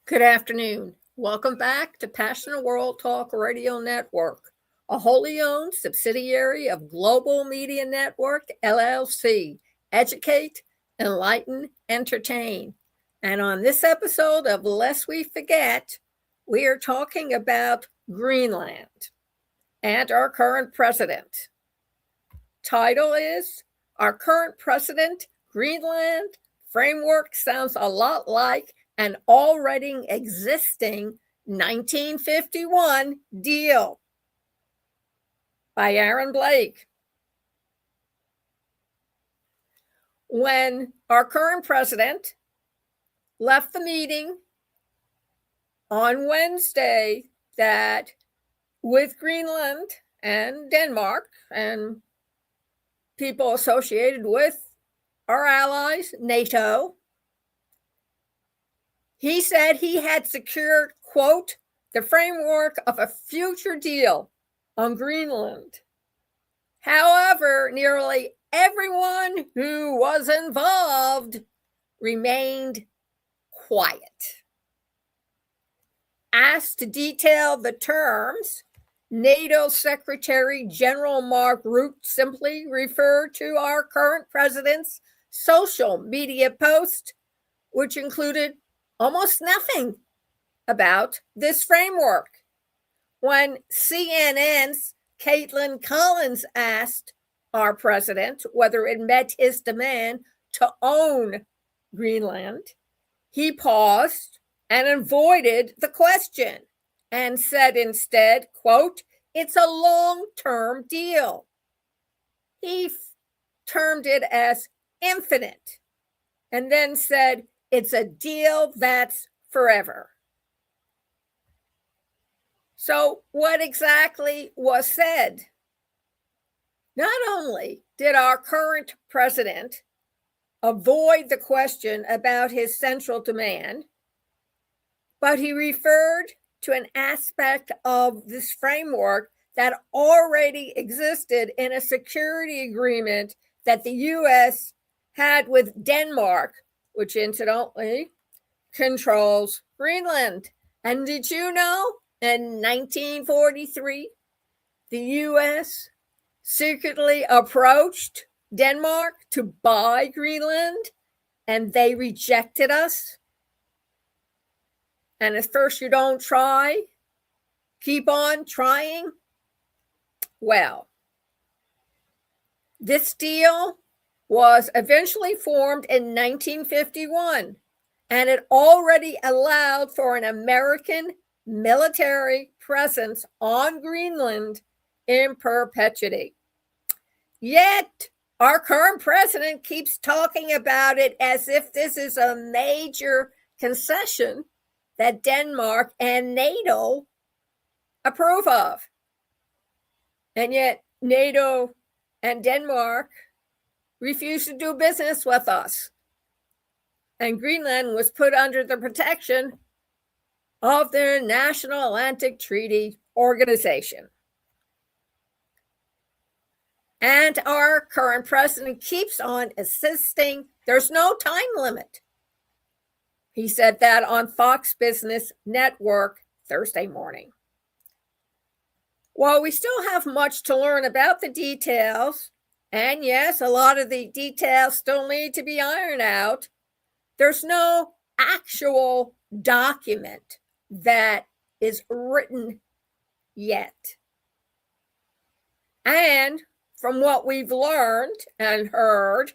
Good afternoon. Welcome back to Passionate World Talk Radio Network, a wholly owned subsidiary of Global Media Network, LLC. Educate, enlighten, entertain. And on this episode of Lest We Forget, we are talking about Greenland and our current president. Title is Our Current President, Greenland Framework Sounds a Lot Like an Already Existing 1951 Deal by Aaron Blake. When our current president left the meeting on Wednesday that with Greenland and Denmark and people associated with our allies, NATO, he said he had secured, quote, the framework of a future deal on Greenland. However, nearly everyone who was involved remained quiet. Asked to detail the terms, NATO Secretary General Mark Rutte simply referred to our current president's social media post, which included almost nothing about this framework. When CNN's Kaitlan Collins asked our president whether it met his demand to own Greenland, he paused and avoided the question and said instead, quote, it's a long-term deal. He termed it as infinite and then said, it's a deal that's forever. So what exactly was said? Not only did our current president avoid the question about his central demand, but he referred to an aspect of this framework that already existed in a security agreement that the U.S. had with Denmark, which incidentally controls Greenland. And did you know in 1943, the U.S. secretly approached Denmark to buy Greenland and they rejected us? And at first you don't try, keep on trying. Well, this deal was eventually formed in 1951, and it already allowed for an American military presence on Greenland in perpetuity. Yet, our current president keeps talking about it as if this is a major concession that Denmark and NATO approve of. And yet, NATO and Denmark refused to do business with us. And Greenland was put under the protection of the National Atlantic Treaty Organization. And our current president keeps on insisting there's no time limit. He said that on Fox Business Network Thursday morning. While we still have much to learn about the details, and yes, a lot of the details still need to be ironed out, there's no actual document that is written yet. And from what we've learned and heard,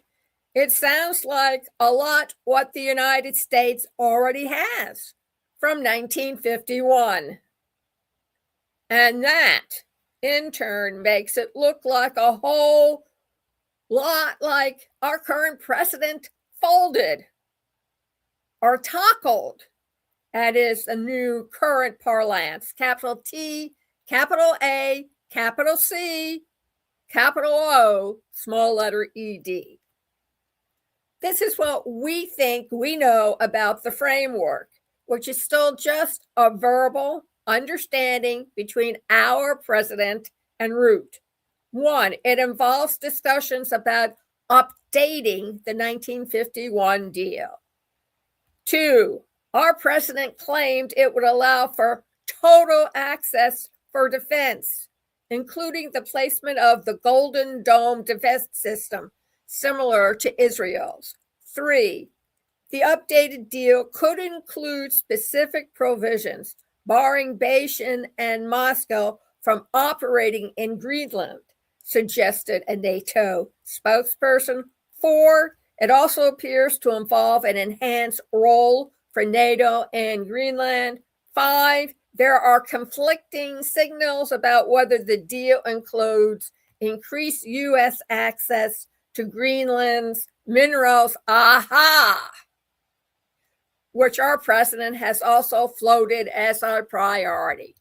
it sounds like a lot what the United States already has from 1951. And that, in turn, makes it look like a whole lot like our current president folded or toppled. That is the new current parlance. Capital T, capital A, capital C, capital O, small letter ED. This is what we think we know about the framework, which is still just a verbal understanding between our president and Rutte. One, it involves discussions about updating the 1951 deal. Two, our president claimed it would allow for total access for defense, including the placement of the Golden Dome defense system, similar to Israel's. 3. The updated deal could include specific provisions barring Beijing and Moscow from operating in Greenland, suggested a NATO spokesperson. 4. It also appears to involve an enhanced role for NATO in Greenland. 5. There are conflicting signals about whether the deal includes increased U.S. access to Greenland's minerals, which our president has also floated as our priority.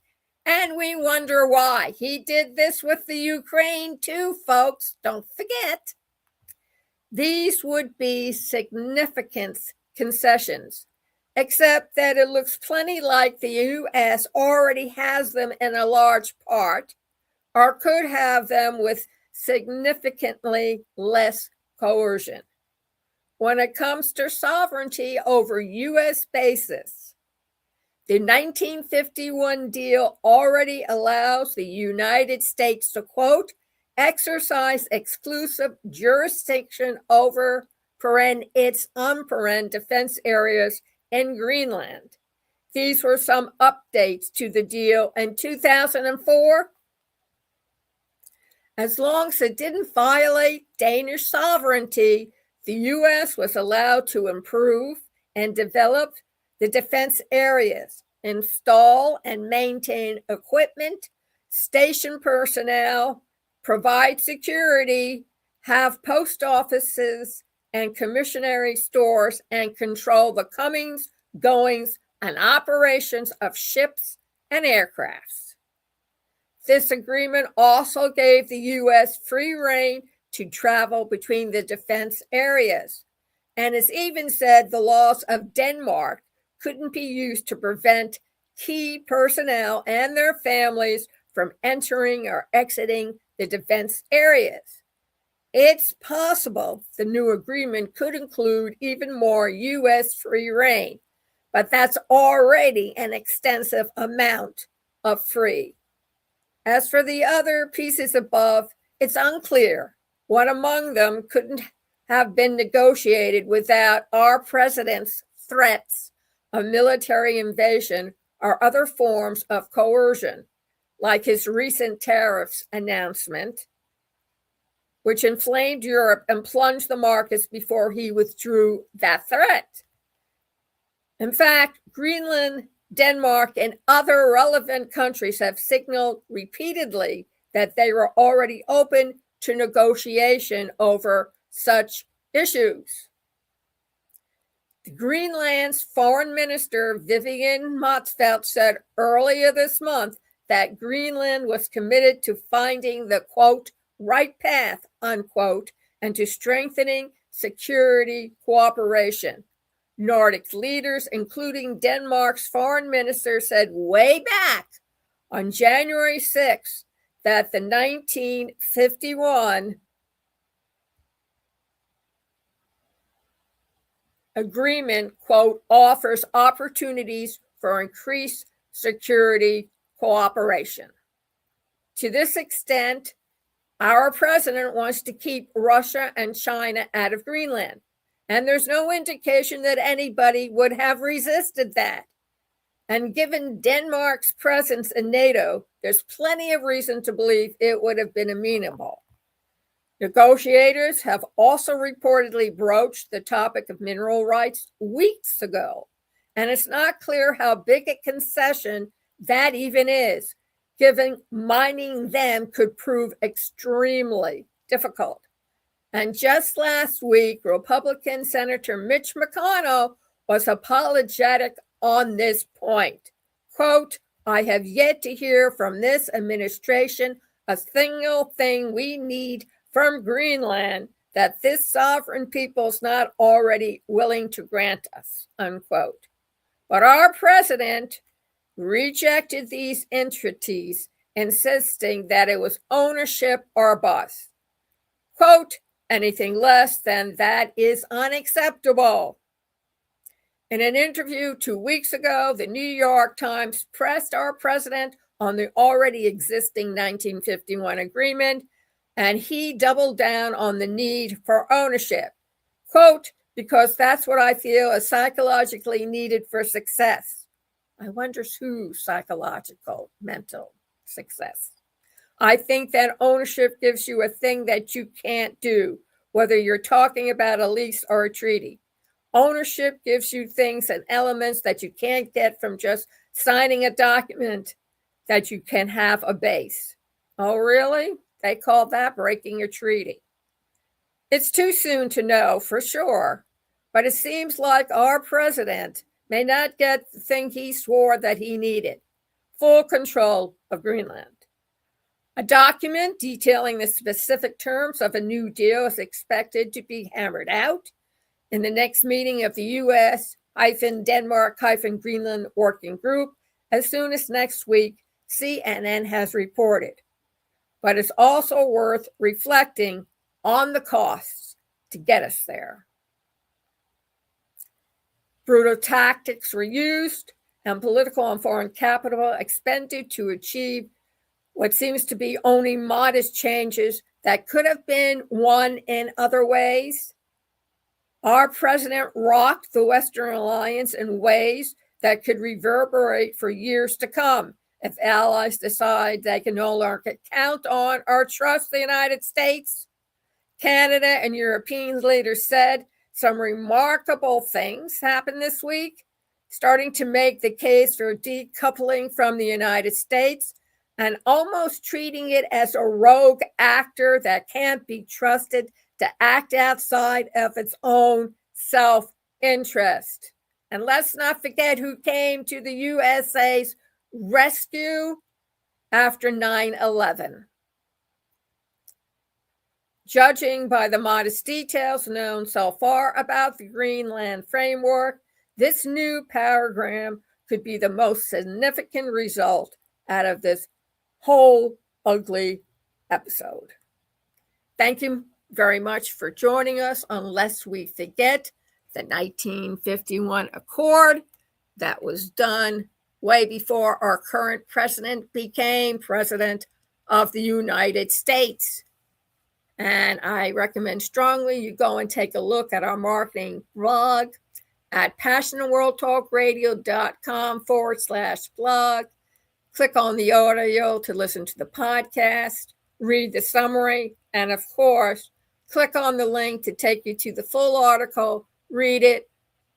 And we wonder why. He did this with the Ukraine too, folks. Don't forget. These would be significant concessions, except that it looks plenty like the U.S. already has them in a large part, or could have them with significantly less coercion. When it comes to sovereignty over U.S. bases, the 1951 deal already allows the United States to, quote, exercise exclusive jurisdiction over its defense areas in Greenland. These were some updates to the deal in 2004. As long as it didn't violate Danish sovereignty, the U.S. was allowed to improve and develop the defense areas, install and maintain equipment, station personnel, provide security, have post offices and commissionary stores, and control the comings, goings, and operations of ships and aircrafts. This agreement also gave the U.S. free rein to travel between the defense areas, and has even said the laws of Denmark couldn't be used to prevent key personnel and their families from entering or exiting the defense areas. It's possible the new agreement could include even more U.S. free rein, but that's already an extensive amount of free. As for the other pieces above, it's unclear what among them couldn't have been negotiated without our president's threats of military invasion or other forms of coercion, like his recent tariffs announcement, which inflamed Europe and plunged the markets before he withdrew that threat. In fact, Greenland, Denmark, and other relevant countries have signaled repeatedly that they were already open to negotiation over such issues. Greenland's Foreign Minister Vivian Motzfeldt said earlier this month that Greenland was committed to finding the, quote, right path, unquote, and to strengthening security cooperation. Nordic leaders, including Denmark's foreign minister, said way back on January 6th that the 1951 agreement, quote, offers opportunities for increased security cooperation. To this extent, our president wants to keep Russia and China out of Greenland, and there's no indication that anybody would have resisted that. And given Denmark's presence in NATO, there's plenty of reason to believe it would have been amenable. Negotiators have also reportedly broached the topic of mineral rights weeks ago, and it's not clear how big a concession that even is, given mining them could prove extremely difficult. And just last week, Republican Senator Mitch McConnell was apologetic on this point. Quote, I have yet to hear from this administration a single thing we need from Greenland that this sovereign people's not already willing to grant us, unquote. But our president rejected these entities, insisting that it was ownership or bust. Quote, anything less than that is unacceptable. In an interview 2 weeks ago, the New York Times pressed our president on the already existing 1951 agreement, and he doubled down on the need for ownership. Quote, because that's what I feel is psychologically needed for success. I wonder whose psychological, mental success. I think that ownership gives you a thing that you can't do, whether you're talking about a lease or a treaty. Ownership gives you things and elements that you can't get from just signing a document that you can have a base. Oh, really? They call that breaking a treaty. It's too soon to know for sure, but it seems like our president may not get the thing he swore that he needed: full control of Greenland. A document detailing the specific terms of a new deal is expected to be hammered out in the next meeting of the US-Denmark-Greenland working group as soon as next week, CNN has reported. But it's also worth reflecting on the costs to get us there. Brutal tactics were used and political and foreign capital expended to achieve what seems to be only modest changes that could have been won in other ways. Our president rocked the Western alliance in ways that could reverberate for years to come if allies decide they can no longer count on or trust the United States. Canada and European leaders said some remarkable things happened this week, starting to make the case for decoupling from the United States and almost treating it as a rogue actor that can't be trusted to act outside of its own self-interest. And let's not forget who came to the USA's rescue after 9/11. Judging by the modest details known so far about the Greenland framework, this new paragram could be the most significant result out of this whole ugly episode. Thank you very much for joining us. Unless we forget the 1951 Accord that was done way before our current president became president of the United States. And I recommend strongly you go and take a look at our marketing blog at passionworldtalkradio.com/blog. Click on the audio to listen to the podcast, read the summary, and of course, click on the link to take you to the full article, read it,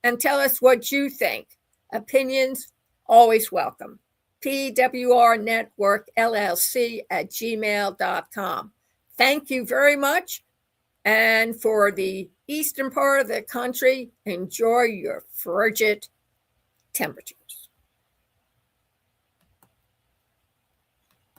and tell us what you think. Opinions always welcome. pwrnetworkllc@gmail.com. Thank you very much. And for the eastern part of the country, enjoy your frigid temperatures.